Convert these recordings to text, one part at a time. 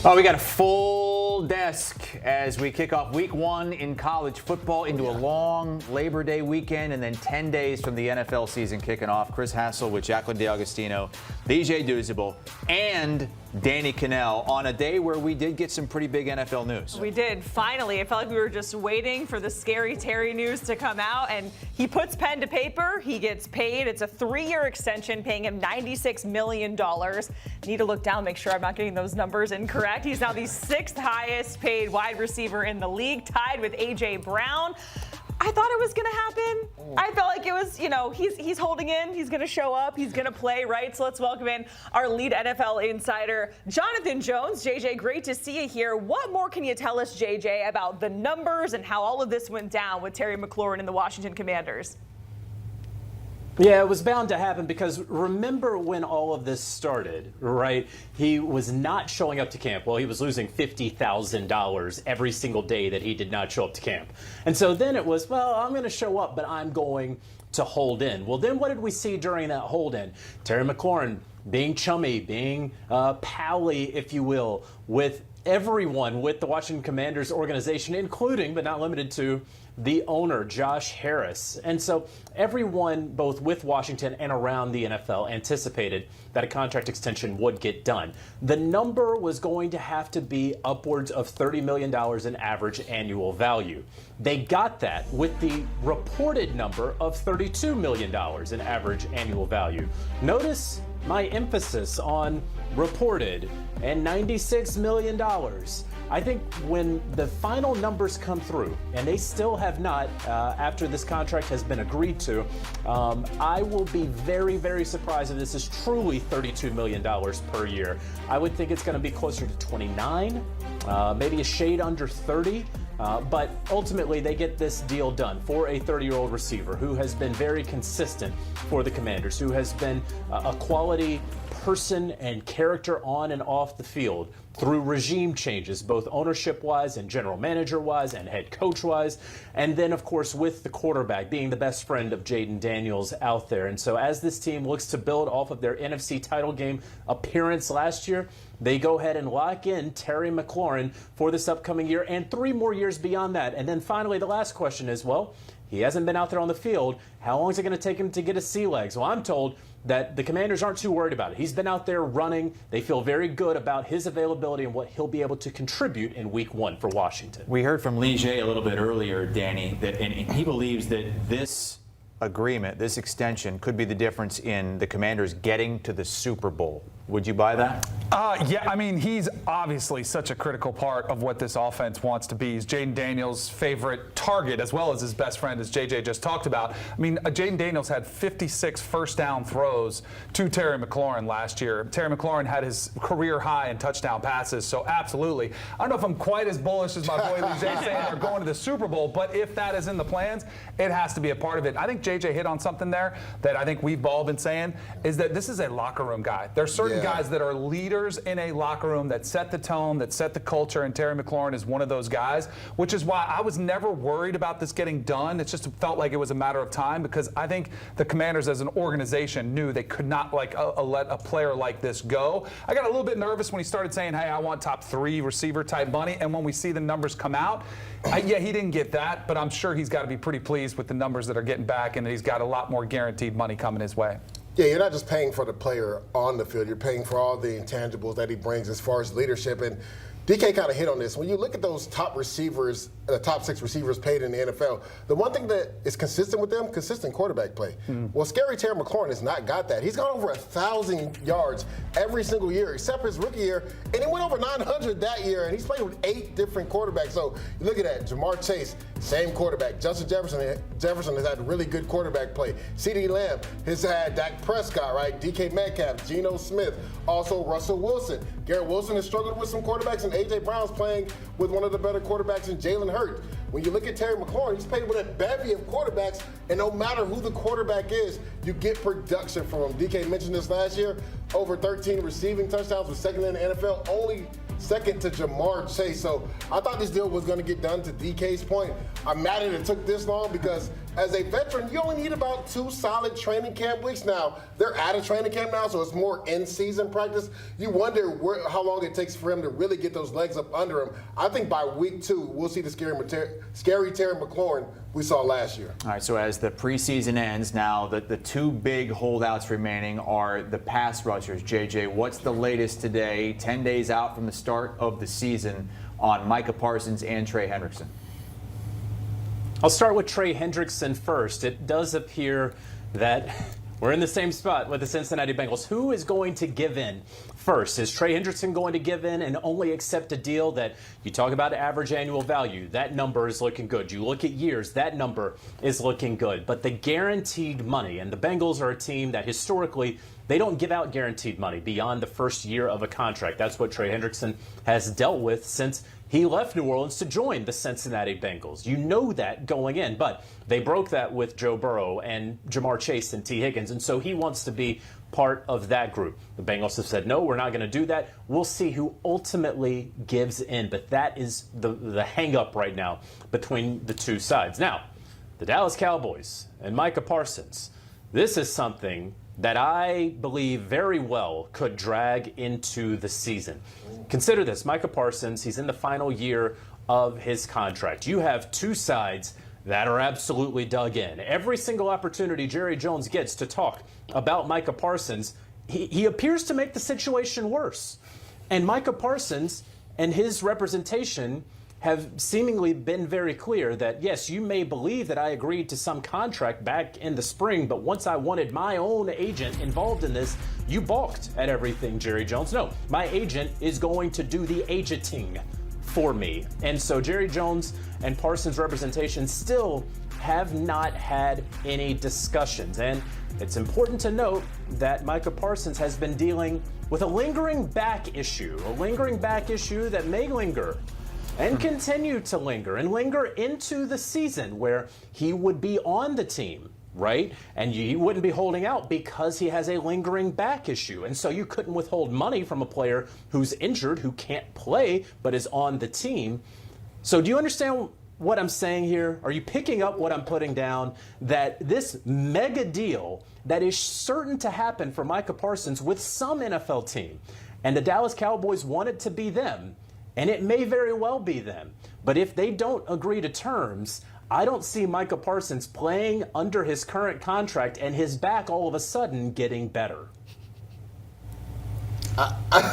Oh, we got a full desk as we kick off week 1 in college football into a long Labor Day weekend and then 10 days from the NFL season kicking off. Chris Hassel with Jacqueline DeAugustino, DJ Douzable, and Danny Kanell on a day where we did get some pretty big NFL news. We did, finally. I felt like we were just waiting for the scary Terry news to come out, and he puts pen to paper. He gets paid. It's a 3-year extension, paying him $96 million. Need to look down, make sure I'm not getting those numbers incorrect. He's now the 6th highest paid wide receiver in the league, tied with A.J. Brown. I thought it was going to happen. I felt like it was, he's holding in. He's going to show up. He's going to play, right? So let's welcome in our lead NFL insider, Jonathan Jones. JJ, great to see you here. What more can you tell us, JJ, about the numbers and how all of this went down with Terry McLaurin and the Washington Commanders? Yeah, it was bound to happen because remember when all of this started, right? He was not showing up to camp. Well, he was losing $50,000 every single day that he did not show up to camp. And so then it was, well, I'm going to show up, but I'm going to hold in. Well, then what did we see during that hold in? Terry McLaurin being chummy, being pally, if you will, with everyone with the Washington Commanders organization, including, but not limited to, the owner, Josh Harris. And so everyone, both with Washington and around the NFL, anticipated that a contract extension would get done. The number was going to have to be upwards of $30 million in average annual value. They got that with the reported number of $32 million in average annual value. Notice my emphasis on reported and $96 million. I think when the final numbers come through, and they still have not after this contract has been agreed to, I will be very, very surprised if this is truly $32 million per year. I would think it's going to be closer to 29, maybe a shade under 30. But ultimately, they get this deal done for a 30-year-old receiver who has been very consistent for the Commanders, who has been a quality person and character on and off the field through regime changes, both ownership-wise and general manager-wise and head coach-wise. And then, of course, with the quarterback being the best friend of Jaden Daniels out there. And so as this team looks to build off of their NFC title game appearance last year, they go ahead and lock in Terry McLaurin for this upcoming year and 3 more years beyond that. And then finally, the last question is, well, he hasn't been out there on the field. How long is it going to take him to get his sea legs? Well, I'm told that the Commanders aren't too worried about it. He's been out there running. They feel very good about his availability and what he'll be able to contribute in week 1 for Washington. We heard from Leger a little bit earlier, Danny, that and he believes that this agreement, this extension, could be the difference in the Commanders getting to the Super Bowl. Would you buy that? Yeah, I mean, he's obviously such a critical part of what this offense wants to be. He's Jaden Daniels' favorite target as well as his best friend, as JJ just talked about. I mean, Jaden Daniels had 56 first down throws to Terry McLaurin last year. Terry McLaurin had his career high in touchdown passes, so absolutely. I don't know if I'm quite as bullish as my boy Leger saying they're going to the Super Bowl, but if that is in the plans, it has to be a part of it. I think JJ hit on something there that I think we've all been saying, is that this is a locker room guy. There's certain guys that are leaders in a locker room that set the tone, that set the culture, and Terry McLaurin is one of those guys, which is why I was never worried about this getting done. It just felt like it was a matter of time because I think the Commanders as an organization knew they could not let a player like this go. I got a little bit nervous when he started saying, hey, I want top 3 receiver type money, and when we see the numbers come out, yeah, he didn't get that, but I'm sure he's got to be pretty pleased with the numbers that are getting back, and he's got a lot more guaranteed money coming his way. Yeah, you're not just paying for the player on the field. You're paying for all the intangibles that he brings as far as leadership. And DK kind of hit on this. When you look at those top receivers, the top 6 receivers paid in the NFL, the one thing that is consistent with them, consistent quarterback play. Well, scary Terry McLaurin has not got that. He's gone over 1,000 yards every single year, except his rookie year, and he went over 900 that year, and he's played with 8 different quarterbacks. So you look at that, Jamar Chase, same quarterback. Justin Jefferson has had really good quarterback play. CeeDee Lamb has had Dak Prescott, right? DK Metcalf, Geno Smith, also Russell Wilson. Garrett Wilson has struggled with some quarterbacks, and A.J. Brown's playing with one of the better quarterbacks in Jalen Hurts. When you look at Terry McLaurin, he's played with a bevy of quarterbacks, and no matter who the quarterback is, you get production from him. DK mentioned this last year, over 13 receiving touchdowns, was second in the NFL, only second to Jamar Chase. So I thought this deal was going to get done. To DK's point, I'm mad that it took this long because as a veteran, you only need about 2 solid training camp weeks. Now, they're out of training camp now, so it's more in-season practice. You wonder how long it takes for him to really get those legs up under him. I think by week 2, we'll see the scary Terry McLaurin we saw last year. All right, so as the preseason ends, now the 2 big holdouts remaining are the pass rushers. JJ, what's the latest today, 10 days out from the start of the season, on Micah Parsons and Trey Hendrickson? I'll start with Trey Hendrickson first. It does appear that we're in the same spot with the Cincinnati Bengals. Who is going to give in first? Is Trey Hendrickson going to give in and only accept a deal that you talk about average annual value? That number is looking good. You look at years, that number is looking good. But the guaranteed money, and the Bengals are a team that historically they don't give out guaranteed money beyond the first year of a contract. That's what Trey Hendrickson has dealt with since he left New Orleans to join the Cincinnati Bengals. You know that going in, but they broke that with Joe Burrow and Jamar Chase and T. Higgins, and so he wants to be part of that group. The Bengals have said, no, we're not going to do that. We'll see who ultimately gives in, but that is the hang-up right now between the two sides. Now, the Dallas Cowboys and Micah Parsons, this is something that I believe very well could drag into the season. Consider this, Micah Parsons, he's in the final year of his contract. You have 2 sides that are absolutely dug in. Every single opportunity Jerry Jones gets to talk about Micah Parsons, he appears to make the situation worse. And Micah Parsons and his representation have seemingly been very clear that, yes, you may believe that I agreed to some contract back in the spring, but once I wanted my own agent involved in this, you balked at everything, Jerry Jones. No, my agent is going to do the agenting for me. And so Jerry Jones and Parsons' representation still have not had any discussions. And it's important to note that Micah Parsons has been dealing with a lingering back issue that may linger and continue to linger into the season, where he would be on the team, right? And he wouldn't be holding out because he has a lingering back issue. And so you couldn't withhold money from a player who's injured, who can't play, but is on the team. So do you understand what I'm saying here? Are you picking up what I'm putting down? That this mega deal that is certain to happen for Micah Parsons with some NFL team, and the Dallas Cowboys want it to be them, and it may very well be them. But if they don't agree to terms, I don't see Micah Parsons playing under his current contract and his back all of a sudden getting better.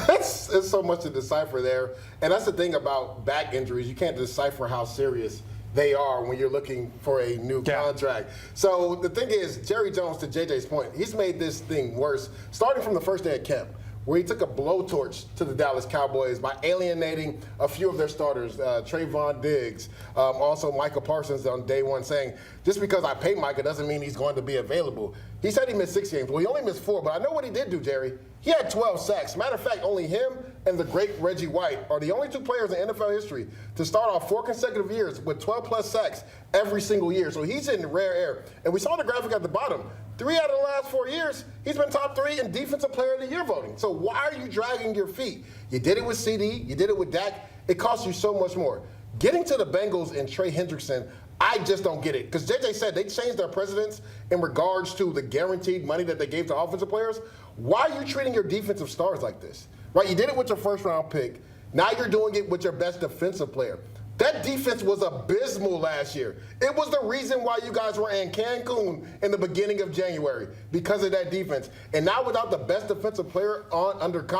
It's so much to decipher there. And that's the thing about back injuries. You can't decipher how serious they are when you're looking for a new contract. So the thing is, Jerry Jones, to JJ's point, he's made this thing worse starting from the first day at camp, where he took a blowtorch to the Dallas Cowboys by alienating a few of their starters, Trayvon Diggs, also Micah Parsons on day one, saying, just because I pay Micah doesn't mean he's going to be available. He said he missed 6 games. Well, he only missed 4, but I know what he did do, Jerry. He had 12 sacks. Matter of fact, only him and the great Reggie White are the only 2 players in NFL history to start off 4 consecutive years with 12-plus sacks every single year. So he's in rare air. And we saw the graphic at the bottom. 3 out of the last 4 years, he's been top 3 in Defensive Player of the Year voting. So why are you dragging your feet? You did it with CD. You did it with Dak. It costs you so much more. Getting to the Bengals and Trey Hendrickson, I just don't get it. Because JJ said they changed their precedents in regards to the guaranteed money that they gave to offensive players. Why are you treating your defensive stars like this? Right? You did it with your first-round pick. Now you're doing it with your best defensive player. That defense was abysmal last year. It was the reason why you guys were in Cancun in the beginning of January, because of that defense. And now without the best defensive player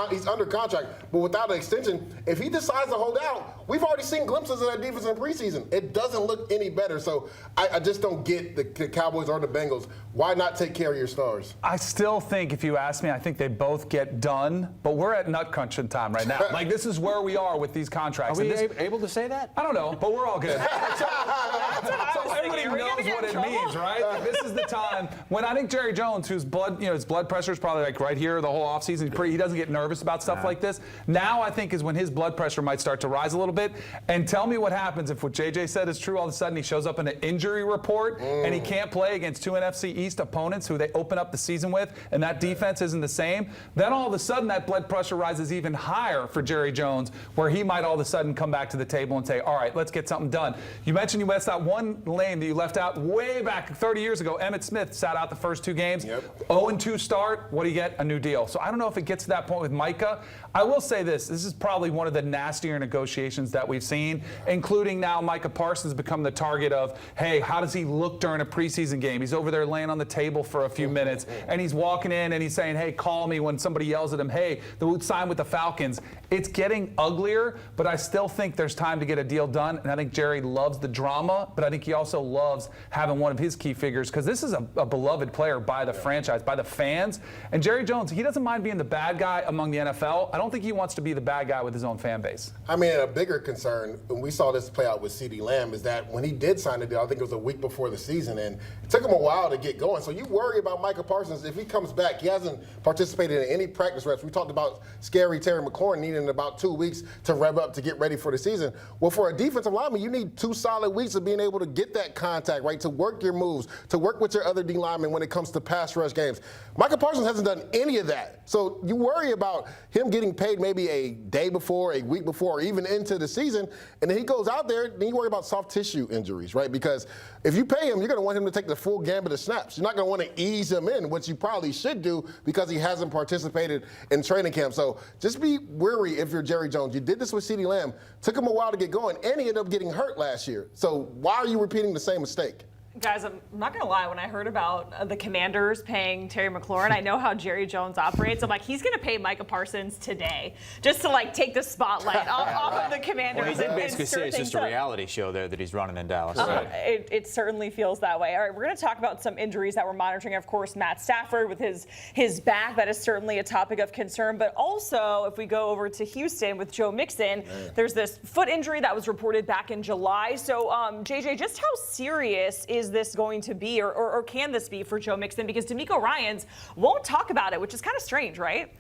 he's under contract, but without an extension, if he decides to hold out, we've already seen glimpses of that defense in preseason. It doesn't look any better. So I just don't get the Cowboys or the Bengals. Why not take care of your stars? I still think, if you ask me, I think they both get done, but we're at nut crunching time right now. Like, this is where we are with these contracts. Are we able to say that? I don't know, but we're all good. So everybody knows what it means, right? Like, this is the time when I think Jerry Jones, whose his blood pressure is probably like right here the whole offseason, he doesn't get nervous about stuff like this. Now I think is when his blood pressure might start to rise a little bit. And tell me what happens if what JJ said is true. All of a sudden he shows up in an injury report and he can't play against 2 NFC East opponents who they open up the season with, and that defense isn't the same. Then all of a sudden that blood pressure rises even higher for Jerry Jones, where he might all of a sudden come back to the table and say, all right, let's get something done. You mentioned you missed out one name that you left out way back 30 years ago. Emmitt Smith sat out the first 2 games. Yep. 0-2 start. What do you get? A new deal. So I don't know if it gets to that point with Micah. I will say this is probably one of the nastier negotiations that we've seen, including now Micah Parsons become the target of, hey, how does he look during a preseason game? He's over there laying on the table for a few minutes, and he's walking in and he's saying, hey, call me when somebody yells at him, hey, the sign with the Falcons. It's getting uglier, but I still think there's time to get a deal done, and I think Jerry loves the drama, but I think he also loves having one of his key figures, because this is a beloved player by the franchise, by the fans. And Jerry Jones, he doesn't mind being the bad guy among the NFL. I don't think he wants to be the bad guy with his own fan base. I mean, a bigger concern, and we saw this play out with CeeDee Lamb, is that when he did sign the deal, I think it was a week before the season, and it took him a while to get going. So you worry about Micah Parsons. If he comes back, he hasn't participated in any practice reps. We talked about scary Terry McLaurin needing about 2 weeks to rev up to get ready for the season. Well, for a defensive lineman, you need 2 solid weeks of being able to get that contact, right, to work your moves, to work with your other D linemen when it comes to pass rush games. Micah Parsons hasn't done any of that. So you worry about him getting paid maybe a day before, a week before, or even into the season, and then he goes out there, then you worry about soft tissue injuries, right? Because if you pay him, you're going to want him to take the full gambit of snaps. You're not going to want to ease him in, which you probably should do because he hasn't participated in training camp. So just be wary if you're Jerry Jones. You did this with CeeDee Lamb. Took him a while to get going, and he ended up getting hurt last year. So why are you repeating the same mistake? Guys, I'm not going to lie. When I heard about the Commanders paying Terry McLaurin, I know how Jerry Jones operates. I'm like, he's going to pay Micah Parsons today just to, like, take the spotlight off of the Commanders. Well, he did basically say it's just a reality show there that he's running in Dallas. It certainly feels that way. All right, we're going to talk about some injuries that we're monitoring. Of course, Matt Stafford with his back. That is certainly a topic of concern. But also, if we go over to Houston with Joe Mixon, there's this foot injury that was reported back in July. So, JJ, just how serious is this going to be, or can this be for Joe Mixon? Because DeMeco Ryans won't talk about it, which is kind of strange, right?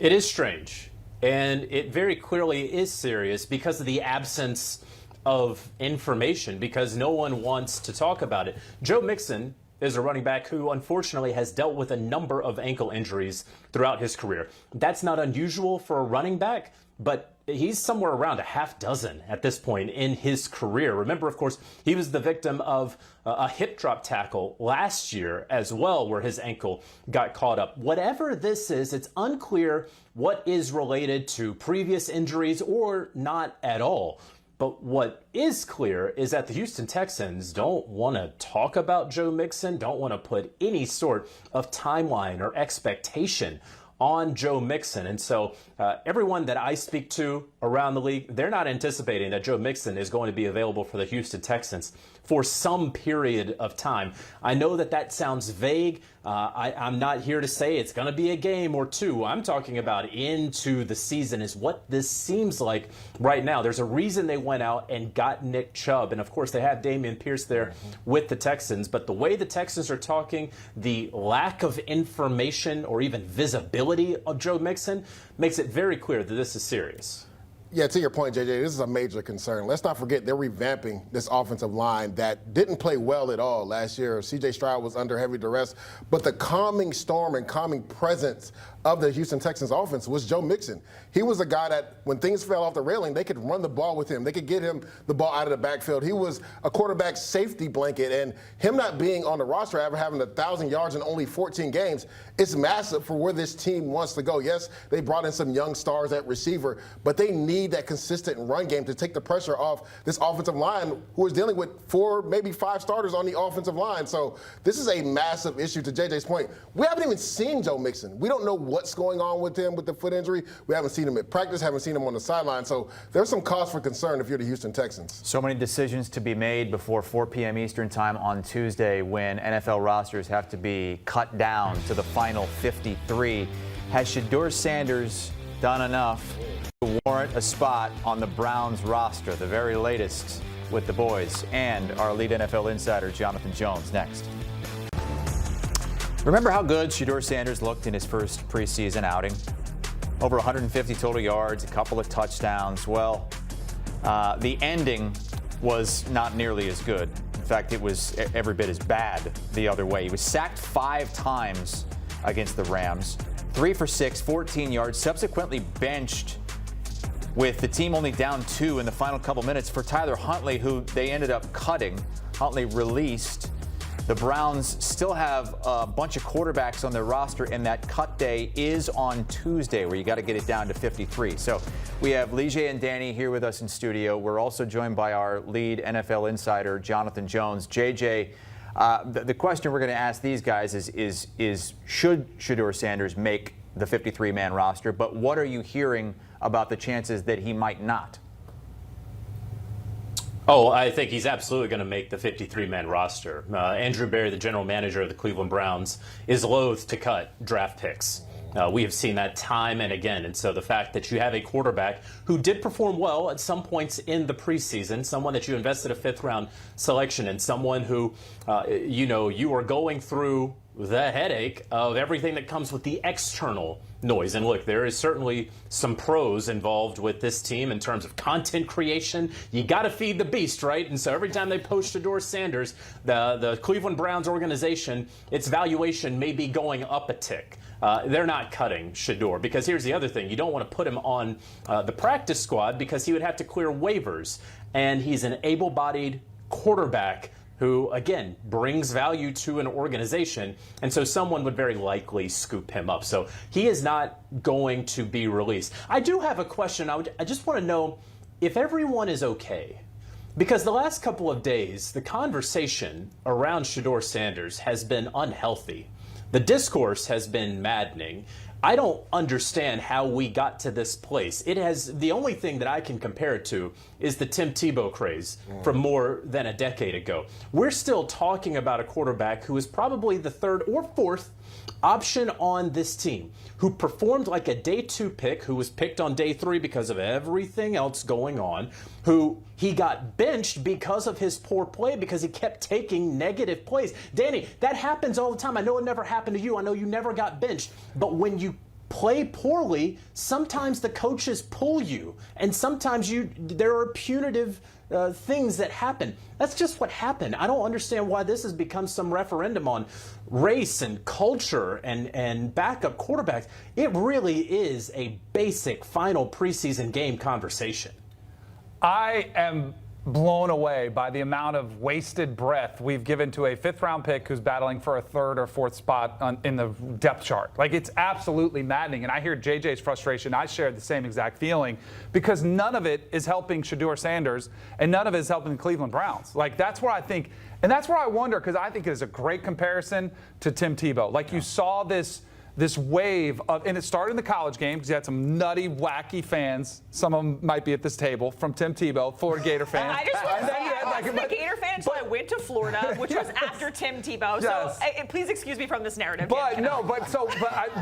It is strange, and it very clearly is serious because of the absence of information, because no one wants to talk about it. Joe Mixon is a running back who unfortunately has dealt with a number of ankle injuries throughout his career. That's not unusual for a running back, but he's somewhere around a half dozen at this point in his career. Remember, of course, he was the victim of a hip drop tackle last year as well, where his ankle got caught up. Whatever this is, it's unclear what is related to previous injuries or not at all. But what is clear is that the Houston Texans don't want to talk about Joe Mixon, don't want to put any sort of timeline or expectation on Joe Mixon. And so everyone that I speak to around the league, they're not anticipating that Joe Mixon is going to be available for the Houston Texans for some period of time. I know that that sounds vague. I'm not here to say it's going to be a game or two. I'm talking about into the season is what this seems like right now. There's a reason they went out and got Nick Chubb. And, of course, they have Dameon Pierce there with the Texans. But the way the Texans are talking, the lack of information or even visibility of Joe Mixon makes it very clear that this is serious. Yeah, to your point, JJ, this is a major concern. Let's not forget they're revamping this offensive line that didn't play well at all last year. C.J. Stroud was under heavy duress. But the calming storm and calming presence of the Houston Texans offense was Joe Mixon. He was a guy that when things fell off the railing, they could run the ball with him. They could get him the ball out of the backfield. He was a quarterback safety blanket. And him not being on the roster, ever having 1,000 yards in only 14 games, it's massive for where this team wants to go. Yes, they brought in some young stars at receiver, but they need that consistent run game to take the pressure off this offensive line, who is dealing with 4, maybe 5 starters on the offensive line. So this is a massive issue. To JJ's point, we haven't even seen Joe Mixon. We don't know what's going on with him with the foot injury. We haven't seen him at practice, haven't seen him on the sideline. So there's some cause for concern if you're the Houston Texans. So many decisions to be made before 4 p.m. Eastern time on Tuesday when NFL rosters have to be cut down to the final 53. Has Shedeur Sanders done enough to warrant a spot on the Browns roster? The very latest with the boys and our lead NFL insider, Jonathan Jones, next. Remember how good Shedeur Sanders looked in his first preseason outing? Over 150 total yards, a couple of touchdowns. Well, the ending was not nearly as good. In fact, it was every bit as bad the other way. He was sacked 5 times against the Rams, 3 for 6, 14 yards, subsequently benched with the team only down 2 in the final couple minutes for Tyler Huntley, who they ended up cutting. Huntley released. The Browns still have a bunch of quarterbacks on their roster, and that cut day is on Tuesday, where you got to get it down to 53. So we have Leger and Danny here with us in studio. We're also joined by our lead NFL insider, Jonathan Jones. JJ, the question we're going to ask these guys is should Shedeur Sanders make the 53-man roster? But what are you hearing about the chances that he might not? Oh, I think he's absolutely going to make the 53-man roster. Andrew Berry, the general manager of the Cleveland Browns, is loath to cut draft picks. We have seen that time and again. And so the fact that you have a quarterback who did perform well at some points in the preseason, someone that you invested a 5th-round selection in, someone who, you are going through the headache of everything that comes with the external noise. And look, there is certainly some pros involved with this team in terms of content creation. You got to feed the beast, right? And so every time they post Shedeur Sanders, the Cleveland Browns organization, its valuation may be going up a tick. They're not cutting Shedeur, because here's the other thing. You don't want to put him on the practice squad because he would have to clear waivers. And he's an able-bodied quarterback who, again, brings value to an organization. And so someone would very likely scoop him up. So he is not going to be released. I do have a question. I just want to know if everyone is okay. Because the last couple of days, the conversation around Shedeur Sanders has been unhealthy. The discourse has been maddening. I don't understand how we got to this place. The only thing that I can compare it to is the Tim Tebow craze from more than a decade ago. We're still talking about a quarterback who is probably the 3rd or 4th option on this team, who performed like a day 2 pick, who was picked on day 3 because of everything else going on, who he got benched because of his poor play, because he kept taking negative plays. Danny, that happens all the time. I know it never happened to you. I know you never got benched. But when you play poorly, sometimes the coaches pull you, and sometimes there are punitive things that happen. That's just what happened. I don't understand why this has become some referendum on race and culture and backup quarterbacks. It really is a basic final preseason game conversation. I am blown away by the amount of wasted breath we've given to a 5th-round pick who's battling for a 3rd or 4th spot in the depth chart. Like, it's absolutely maddening. And I hear JJ's frustration. I shared the same exact feeling, because none of it is helping Shedeur Sanders and none of it is helping the Cleveland Browns. Like, that's where I think, and that's where I wonder, because I think it is a great comparison to Tim Tebow. Like, you saw this wave of, and it started in the college game because you had some nutty, wacky fans. Some of them might be at this table from Tim Tebow, Florida Gator fans. I just want to say I wasn't a Gator fan until I went to Florida, which was after Tim Tebow. Yes. So please excuse me from this narrative. But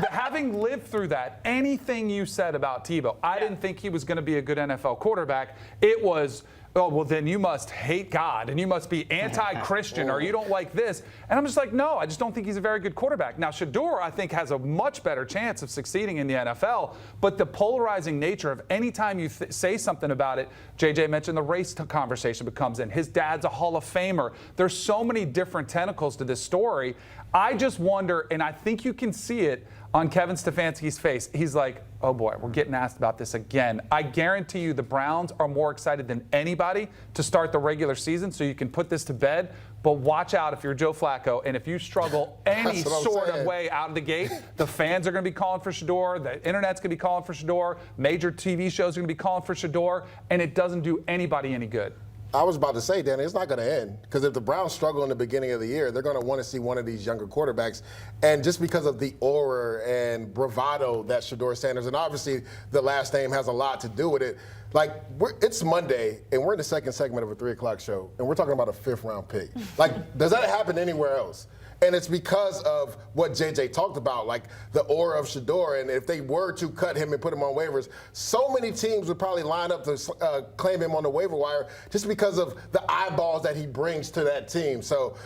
having lived through that, anything you said about Tebow, I didn't think he was going to be a good NFL quarterback. It was, oh, well, then you must hate God and you must be anti-Christian or you don't like this. And I'm just like, no, I just don't think he's a very good quarterback. Now, Shedeur, I think, has a much better chance of succeeding in the NFL, but the polarizing nature of any time you say something about it, JJ mentioned the race conversation becomes in. His dad's a Hall of Famer. There's so many different tentacles to this story. I just wonder, and I think you can see it on Kevin Stefanski's face. He's like, oh boy, we're getting asked about this again. I guarantee you the Browns are more excited than anybody to start the regular season so you can put this to bed. But watch out if you're Joe Flacco, and if you struggle any sort of way out of the gate, the fans are going to be calling for Shedeur, the internet's going to be calling for Shedeur, major TV shows are going to be calling for Shedeur, and it doesn't do anybody any good. I was about to say, Danny, it's not going to end, because if the Browns struggle in the beginning of the year, they're going to want to see one of these younger quarterbacks. And just because of the aura and bravado that Shedeur Sanders, and obviously the last name has a lot to do with it. Like, it's Monday, and we're in the second segment of a 3 o'clock show, and we're talking about a 5th-round pick. Like, does that happen anywhere else? And it's because of what JJ talked about, like the aura of Shedeur. And if they were to cut him and put him on waivers, so many teams would probably line up to claim him on the waiver wire just because of the eyeballs that he brings to that team. So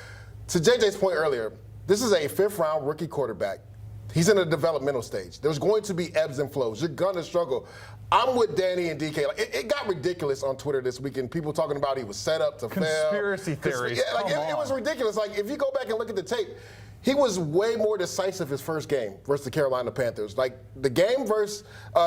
to JJ's point earlier, this is a 5th-round rookie quarterback. He's in a developmental stage. There's going to be ebbs and flows. You're going to struggle. I'm with Danny and DK. Like, it got ridiculous on Twitter this weekend. People talking about he was set up to fail. Conspiracy theories. Yeah, like it was ridiculous. Like, if you go back and look at the tape, he was way more decisive his first game versus the Carolina Panthers. Like the game versus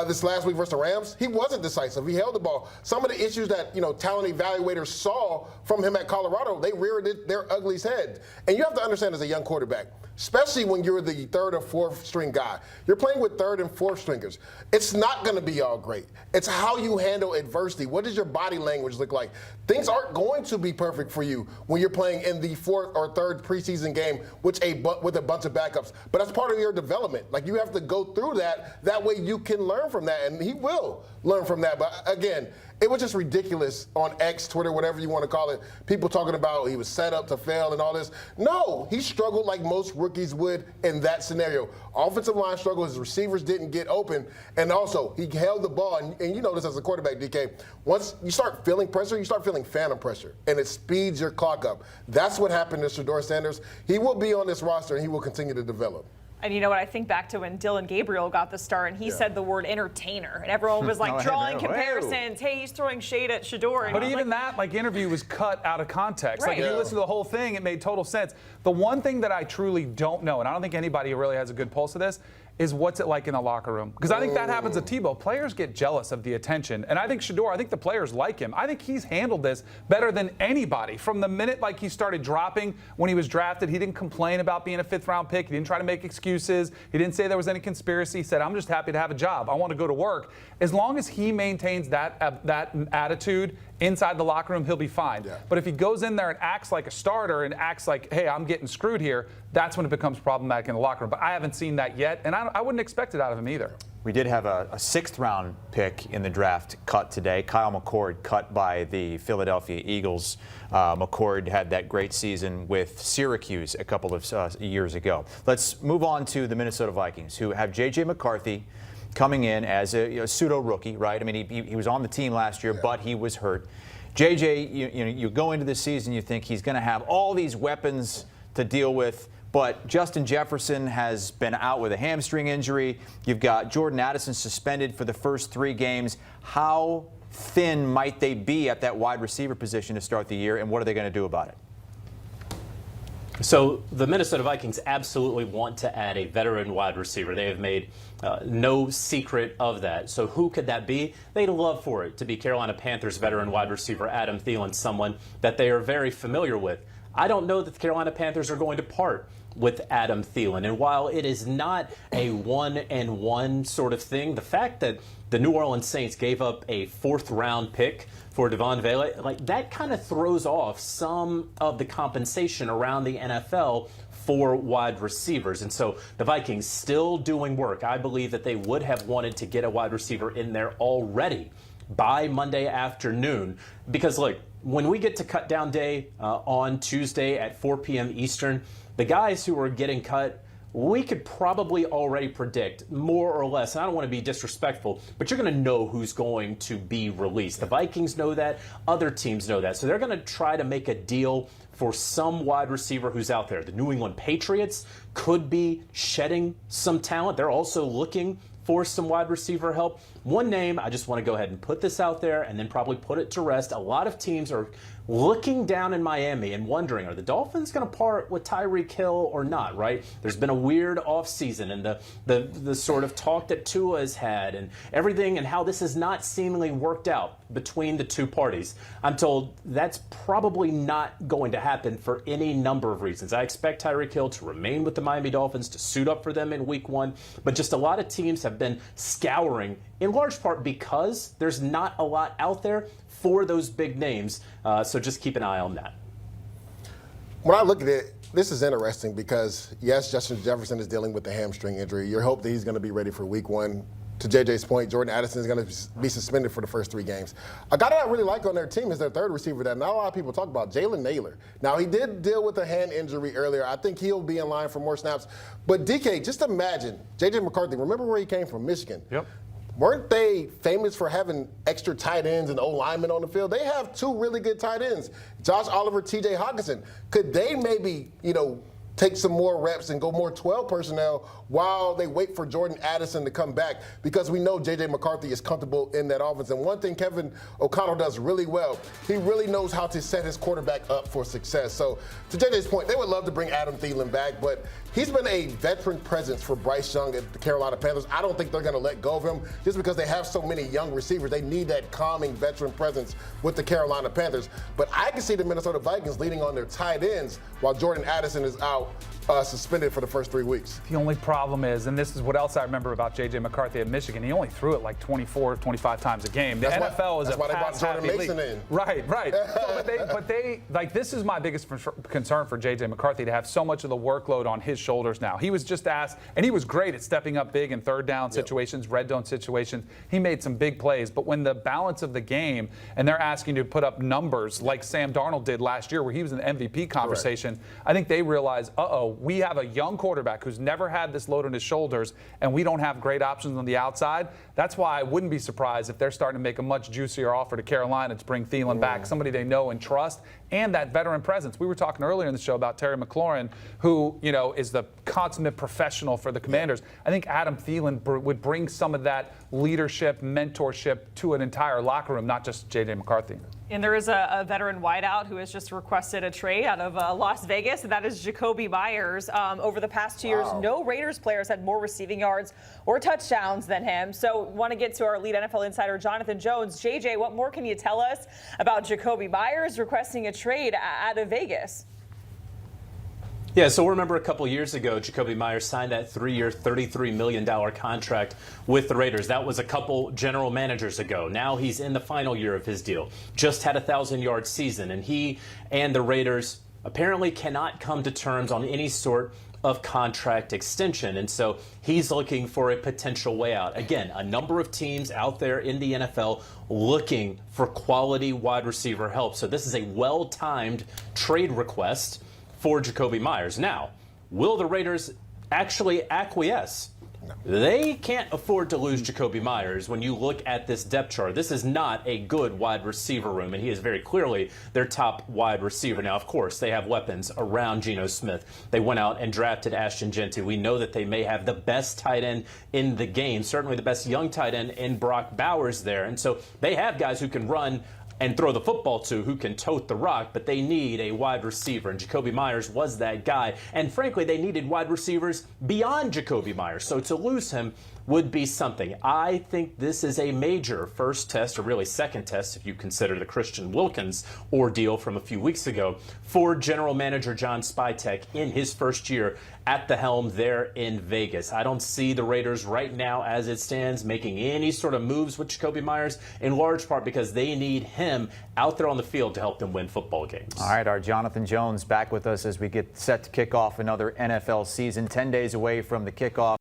this last week versus the Rams, he wasn't decisive. He held the ball. Some of the issues that talent evaluators saw from him at Colorado, they reared their ugly head. And you have to understand as a young quarterback, especially when you're the third or fourth string guy, you're playing with third and fourth stringers. It's not going to be all great. It's how you handle adversity. What does your body language look like? Things aren't going to be perfect for you when you're playing in the fourth or third preseason game with a bunch of backups. But that's part of your development. Like, you have to go through that. That way you can learn from that, and he will learn from that. But again, it was just ridiculous on X, Twitter, whatever you want to call it. People talking about he was set up to fail and all this. No, he struggled like most rookies would in that scenario. Offensive line struggled. His receivers didn't get open. And also, he held the ball. And you know this as a quarterback, DK. Once you start feeling pressure, you start feeling phantom pressure. And it speeds your clock up. That's what happened to Shedeur Sanders. He will be on this roster, and he will continue to develop. And you know what? I think back to when Dylan Gabriel got the start, and he said the word entertainer, and everyone was like drawing comparisons. Hey, he's throwing shade at Shedeur. But even that interview was cut out of context. Right. Like, if you listen to the whole thing, it made total sense. The one thing that I truly don't know, and I don't think anybody really has a good pulse of this, is what's it like in the locker room? Because I think that happens at Tebow. Players get jealous of the attention. And I think Shedeur, I think the players like him. I think he's handled this better than anybody. From the minute he started dropping when he was drafted, he didn't complain about being a fifth-round pick. He didn't try to make excuses. He didn't say there was any conspiracy. He said, I'm just happy to have a job. I want to go to work. As long as he maintains that attitude inside the locker room, he'll be fine. Yeah. But if he goes in there and acts like a starter and acts like, hey, I'm getting screwed here, that's when it becomes problematic in the locker room. But I haven't seen that yet, and I wouldn't expect it out of him either. We did have a sixth-round pick in the draft cut today. Kyle McCord cut by the Philadelphia Eagles. McCord had that great season with Syracuse a couple of years ago. Let's move on to the Minnesota Vikings, who have J.J. McCarthy coming in as a pseudo-rookie, right? I mean, he was on the team last year, but he was hurt. J.J., you go into the season, you think he's going to have all these weapons to deal with, but Justin Jefferson has been out with a hamstring injury. You've got Jordan Addison suspended for the first 3 games. How thin might they be at that wide receiver position to start the year, and what are they going to do about it? So the Minnesota Vikings absolutely want to add a veteran wide receiver. They have made no secret of that. So who could that be? They'd love for it to be Carolina Panthers veteran wide receiver Adam Thielen, someone that they are very familiar with. I don't know that the Carolina Panthers are going to part with Adam Thielen. And while it is not a one-and-one sort of thing, the fact that the New Orleans Saints gave up a 4th-round pick for Devon Vele, that kind of throws off some of the compensation around the NFL for wide receivers. And so the Vikings still doing work. I believe that they would have wanted to get a wide receiver in there already by Monday afternoon. Because, look, when we get to cut down day on Tuesday at 4 p.m. Eastern, the guys who are getting cut, we could probably already predict more or less. And I don't want to be disrespectful, but you're going to know who's going to be released. The Vikings know that. Other teams know that. So they're going to try to make a deal for some wide receiver who's out there. The New England Patriots could be shedding some talent. They're also looking for some wide receiver help. One name, I just want to go ahead and put this out there and then probably put it to rest. A lot of teams are looking down in Miami and wondering, are the Dolphins going to part with Tyreek Hill or not, right? There's been a weird offseason, and the sort of talk that Tua has had and everything, and how this has not seemingly worked out between the two parties. I'm told that's probably not going to happen for any number of reasons. I expect Tyreek Hill to remain with the Miami Dolphins, to suit up for them in week 1, but just a lot of teams have been scouring, in large part because there's not a lot out there for those big names. So just keep an eye on that. When I look at it, this is interesting because, yes, Justin Jefferson is dealing with the hamstring injury. You hope that he's going to be ready for week 1. To JJ's point, Jordan Addison is going to be suspended for the first 3 games. A guy that I really like on their team is their third receiver that not a lot of people talk about, Jalen Naylor. Now, he did deal with a hand injury earlier. I think he'll be in line for more snaps. But, DK, just imagine, J.J. McCarthy, remember where he came from, Michigan. Yep. Weren't they famous for having extra tight ends and O-linemen on the field? They have 2 really good tight ends, Josh Oliver, T.J. Hawkinson. Could they maybe, take some more reps and go more 12 personnel while they wait for Jordan Addison to come back? Because we know J.J. McCarthy is comfortable in that offense. And one thing Kevin O'Connell does really well, he really knows how to set his quarterback up for success. So to J.J.'s point, they would love to bring Adam Thielen back, but he's been a veteran presence for Bryce Young at the Carolina Panthers. I don't think they're going to let go of him just because they have so many young receivers. They need that calming veteran presence with the Carolina Panthers. But I can see the Minnesota Vikings leaning on their tight ends while Jordan Addison is out suspended for the first 3 weeks. The only problem is, and this is what else I remember about J.J. McCarthy at Michigan, he only threw it like 24, 25 times a game. The NFL is a pass-happy league. Mason in. Right. So, but they, like, this is my biggest concern for J.J. McCarthy, to have so much of the workload on his shoulders now. He was just asked, and he was great at stepping up big in third down situations, red zone situations. He made some big plays, but when the balance of the game, and they're asking you to put up numbers like Sam Darnold did last year, where he was in the MVP conversation, correct, I think they realize, we have a young quarterback who's never had this load on his shoulders, and we don't have great options on the outside. That's why I wouldn't be surprised if they're starting to make a much juicier offer to Carolina to bring Thielen back, somebody they know and trust, and that veteran presence. We were talking earlier in the show about Terry McLaurin, who, is the consummate professional for the Commanders. I think Adam Thielen would bring some of that leadership, mentorship to an entire locker room, not just J.J. McCarthy. And there is a veteran wideout who has just requested a trade out of Las Vegas, and that is Jakobi Meyers. Over the past 2 years, no Raiders players had more receiving yards or touchdowns than him. So want to get to our lead NFL insider, Jonathan Jones. JJ, what more can you tell us about Jakobi Meyers requesting a trade out of Vegas? Yeah, so remember a couple years ago, Jakobi Meyers signed that 3-year, $33 million contract with the Raiders. That was a couple general managers ago. Now he's in the final year of his deal. Just had a 1,000-yard season, and he and the Raiders apparently cannot come to terms on any sort of contract extension, and so he's looking for a potential way out. Again, a number of teams out there in the NFL looking for quality wide receiver help. So this is a well-timed trade request for Jakobi Meyers. Now, will the Raiders actually acquiesce? No. They can't afford to lose Jakobi Meyers. When you look at this depth chart, this is not a good wide receiver room, and he is very clearly their top wide receiver. Now, of course, they have weapons around Geno Smith. They went out and drafted Ashton Genty. We know that they may have the best tight end in the game, certainly the best young tight end in Brock Bowers there. And so they have guys who can run and throw the football to, who can tote the rock, but they need a wide receiver, and Jakobi Meyers was that guy. And frankly, they needed wide receivers beyond Jakobi Meyers, so to lose him would be something. I think this is a major first test, or really second test if you consider the Christian Wilkins ordeal from a few weeks ago, for general manager John Spytek in his first year at the helm there in Vegas. I don't see the Raiders right now, as it stands, making any sort of moves with Jakobi Meyers, in large part because they need him out there on the field to help them win football games. All right, our Jonathan Jones back with us as we get set to kick off another NFL season, 10 days away from the kickoff.